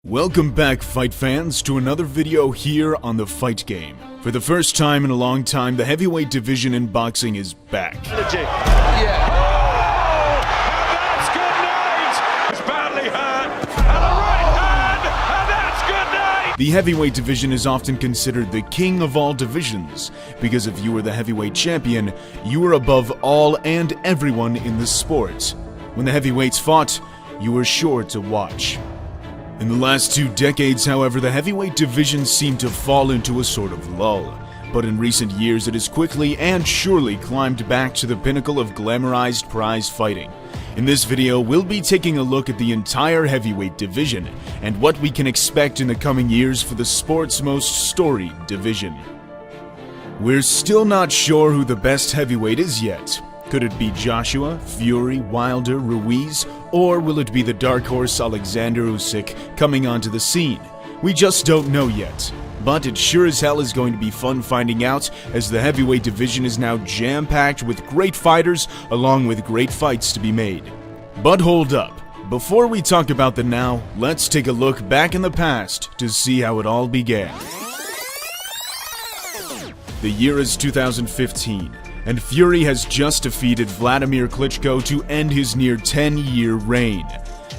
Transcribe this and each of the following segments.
Welcome back, fight fans, to another video here on The Fight Game. For the first time in a long time, the heavyweight division in boxing is back. Yeah. Oh, and that's good night! He's badly hurt, and a right hand, and that's good night! The heavyweight division is often considered the king of all divisions, because if you were the heavyweight champion, you were above all and everyone in the sport. When the heavyweights fought, you were sure to watch. In the last 2 decades, however, the heavyweight division seemed to fall into a sort of lull. But in recent years, it has quickly and surely climbed back to the pinnacle of glamorized prize fighting. In this video, we'll be taking a look at the entire heavyweight division and what we can expect in the coming years for the sport's most storied division. We're still not sure who the best heavyweight is yet. Could it be Joshua, Fury, Wilder, Ruiz, or will it be the dark horse Oleksandr Usyk coming onto the scene? We just don't know yet. But it sure as hell is going to be fun finding out, as the heavyweight division is now jam-packed with great fighters along with great fights to be made. But hold up. Before we talk about the now, let's take a look back in the past to see how it all began. The year is 2015. And Fury has just defeated Vladimir Klitschko to end his near 10-year reign.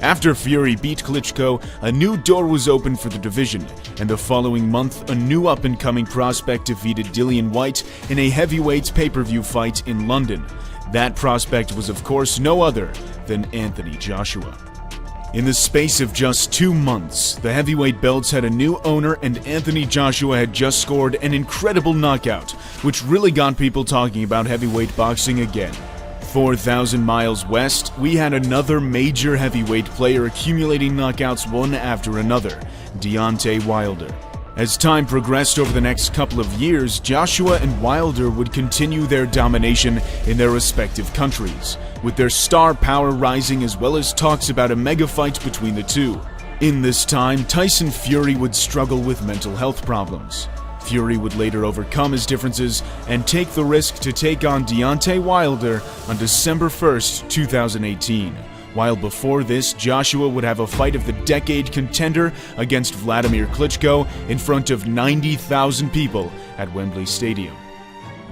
After Fury beat Klitschko, a new door was opened for the division, and the following month, a new up-and-coming prospect defeated Dillian Whyte in a heavyweight pay-per-view fight in London. That prospect was, of course, no other than Anthony Joshua. In the space of just 2 months, the heavyweight belts had a new owner, and Anthony Joshua had just scored an incredible knockout, which really got people talking about heavyweight boxing again. 4,000 miles west, we had another major heavyweight player accumulating knockouts one after another, Deontay Wilder. As time progressed over the next couple of years, Joshua and Wilder would continue their domination in their respective countries, with their star power rising as well as talks about a mega fight between the two. In this time, Tyson Fury would struggle with mental health problems. Fury would later overcome his differences and take the risk to take on Deontay Wilder on December 1st, 2018. While before this, Joshua would have a fight of the decade contender against Vladimir Klitschko in front of 90,000 people at Wembley Stadium.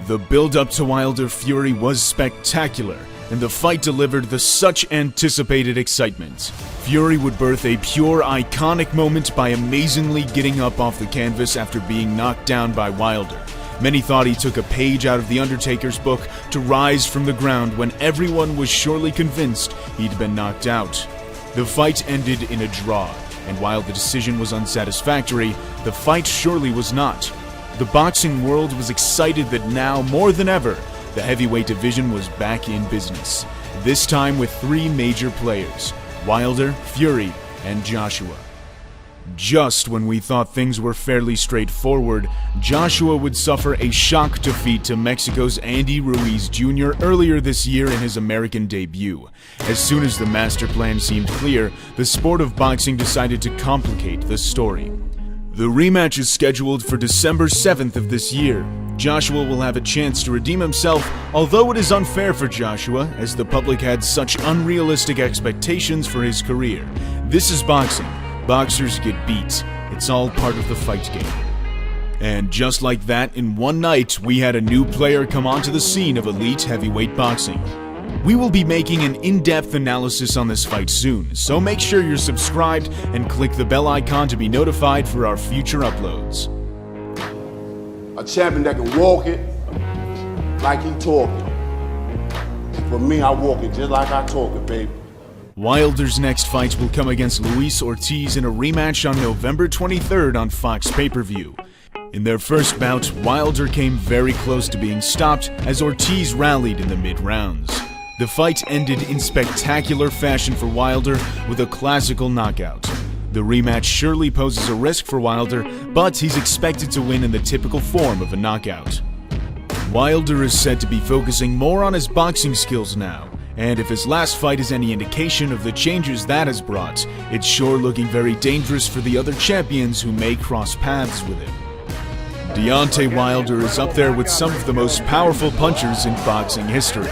The build-up to Wilder-Fury was spectacular, and the fight delivered the such anticipated excitement. Fury would birth a pure iconic moment by amazingly getting up off the canvas after being knocked down by Wilder. Many thought he took a page out of The Undertaker's book to rise from the ground when everyone was surely convinced he'd been knocked out. The fight ended in a draw, and while the decision was unsatisfactory, the fight surely was not. The boxing world was excited that now, more than ever, the heavyweight division was back in business, this time with 3 major players: Wilder, Fury, and Joshua. Just when we thought things were fairly straightforward, Joshua would suffer a shock defeat to Mexico's Andy Ruiz Jr. earlier this year in his American debut. As soon as the master plan seemed clear, the sport of boxing decided to complicate the story. The rematch is scheduled for December 7th of this year. Joshua will have a chance to redeem himself, although it is unfair for Joshua, as the public had such unrealistic expectations for his career. This is boxing. Boxers get beat. It's all part of the fight game. And just like that, in one night, we had a new player come onto the scene of elite heavyweight boxing. We will be making an in-depth analysis on this fight soon, so make sure you're subscribed and click the bell icon to be notified for our future uploads. A champion that can walk it like he talking. For me, I walk it just like I talk it, baby. Wilder's next fight will come against Luis Ortiz in a rematch on November 23rd on Fox pay-per-view. In their first bout, Wilder came very close to being stopped as Ortiz rallied in the mid-rounds. The fight ended in spectacular fashion for Wilder with a classical knockout. The rematch surely poses a risk for Wilder, but he's expected to win in the typical form of a knockout. Wilder is said to be focusing more on his boxing skills now, and if his last fight is any indication of the changes that has brought, it's sure looking very dangerous for the other champions who may cross paths with him. Deontay Wilder is up there with some of the most powerful punchers in boxing history.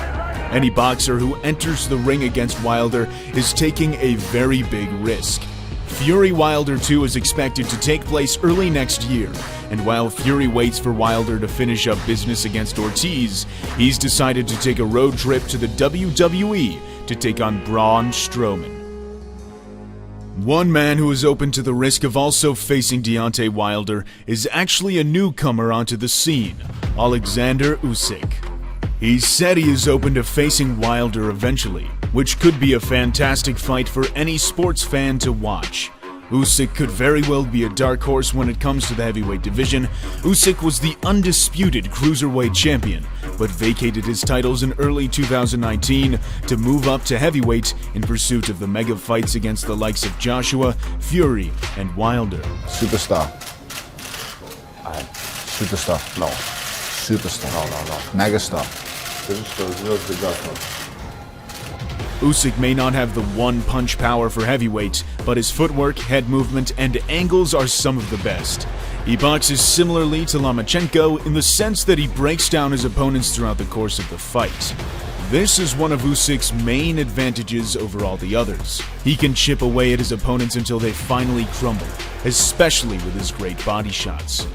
Any boxer who enters the ring against Wilder is taking a very big risk. Fury-Wilder 2 is expected to take place early next year, and while Fury waits for Wilder to finish up business against Ortiz, he's decided to take a road trip to the WWE to take on Braun Strowman. One man who is open to the risk of also facing Deontay Wilder is actually a newcomer onto the scene, Oleksandr Usyk. He said he is open to facing Wilder eventually, which could be a fantastic fight for any sports fan to watch. Usyk could very well be a dark horse when it comes to the heavyweight division. Usyk was the undisputed cruiserweight champion, but vacated his titles in early 2019 to move up to heavyweight in pursuit of the mega fights against the likes of Joshua, Fury, and Wilder. Superstar. Superstar. No. Superstar. No. Megastar. Usyk may not have the one-punch power for heavyweight, but his footwork, head movement, and angles are some of the best. He boxes similarly to Lomachenko in the sense that he breaks down his opponents throughout the course of the fight. This is one of Usyk's main advantages over all the others. He can chip away at his opponents until they finally crumble, especially with his great body shots.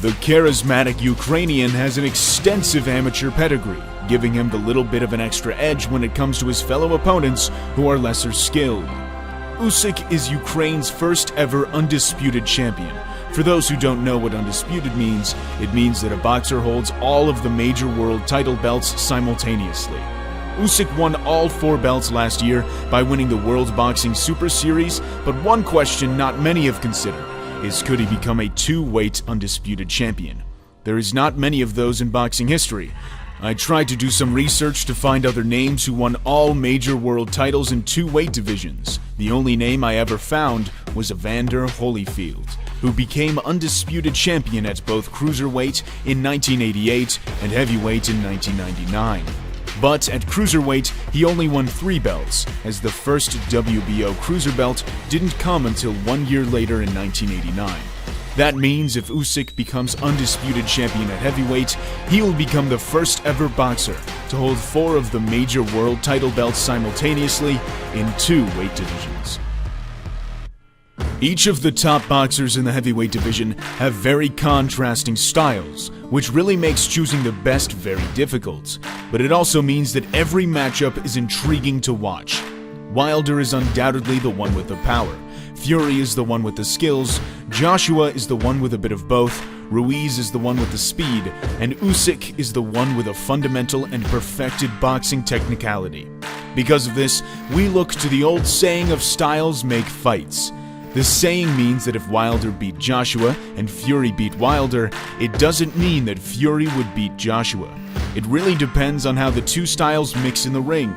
The charismatic Ukrainian has an extensive amateur pedigree, giving him the little bit of an extra edge when it comes to his fellow opponents who are lesser skilled. Usyk is Ukraine's first ever undisputed champion. For those who don't know what undisputed means, it means that a boxer holds all of the major world title belts simultaneously. Usyk won all 4 belts last year by winning the World Boxing Super Series, but one question not many have considered is, could he become a 2-weight undisputed champion? There is not many of those in boxing history. I tried to do some research to find other names who won all major world titles in 2 weight divisions. The only name I ever found was Evander Holyfield, who became undisputed champion at both cruiserweight in 1988 and heavyweight in 1999. But at cruiserweight, he only won 3 belts, as the first WBO cruiser belt didn't come until 1 year later in 1989. That means if Usyk becomes undisputed champion at heavyweight, he will become the first ever boxer to hold 4 of the major world title belts simultaneously in 2 weight divisions. Each of the top boxers in the heavyweight division have very contrasting styles, which really makes choosing the best very difficult. But it also means that every matchup is intriguing to watch. Wilder is undoubtedly the one with the power. Fury is the one with the skills, Joshua is the one with a bit of both, Ruiz is the one with the speed, and Usyk is the one with a fundamental and perfected boxing technicality. Because of this, we look to the old saying of styles make fights. This saying means that if Wilder beat Joshua and Fury beat Wilder, it doesn't mean that Fury would beat Joshua. It really depends on how the 2 styles mix in the ring.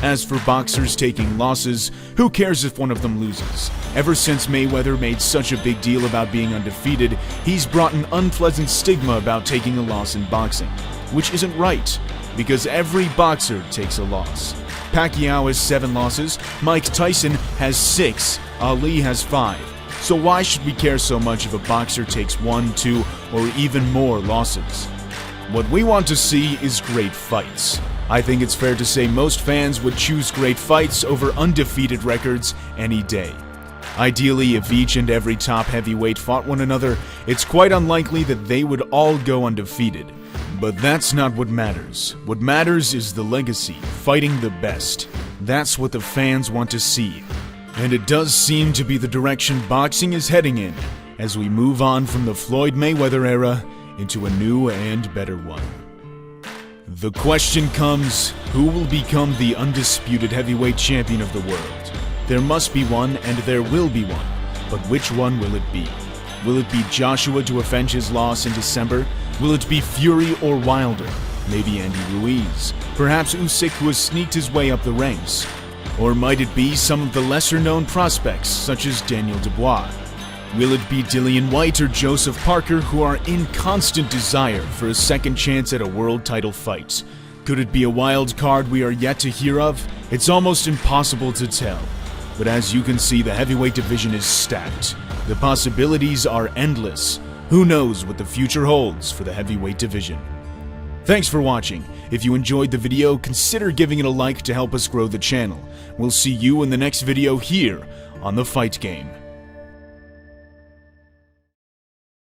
As for boxers taking losses, who cares if one of them loses? Ever since Mayweather made such a big deal about being undefeated, he's brought an unpleasant stigma about taking a loss in boxing, which isn't right, because every boxer takes a loss. Pacquiao has 7 losses, Mike Tyson has 6, Ali has 5. So why should we care so much if a boxer takes 1, 2, or even more losses? What we want to see is great fights. I think it's fair to say most fans would choose great fights over undefeated records any day. Ideally, if each and every top heavyweight fought one another, it's quite unlikely that they would all go undefeated. But that's not what matters. What matters is the legacy, fighting the best. That's what the fans want to see. And it does seem to be the direction boxing is heading in, as we move on from the Floyd Mayweather era into a new and better one. The question comes, who will become the undisputed heavyweight champion of the world? There must be one, and there will be one. But which one will it be? Will it be Joshua to avenge his loss in December? Will it be Fury or Wilder? Maybe Andy Ruiz? Perhaps Usyk, who has sneaked his way up the ranks? Or might it be some of the lesser-known prospects, such as Daniel Dubois? Will it be Dillian White or Joseph Parker, who are in constant desire for a second chance at a world title fight? Could it be a wild card we are yet to hear of? It's almost impossible to tell. But as you can see, the heavyweight division is stacked. The possibilities are endless. Who knows what the future holds for the heavyweight division? Thanks for watching. If you enjoyed the video, consider giving it a like to help us grow the channel. We'll see you in the next video here on The Fight Game.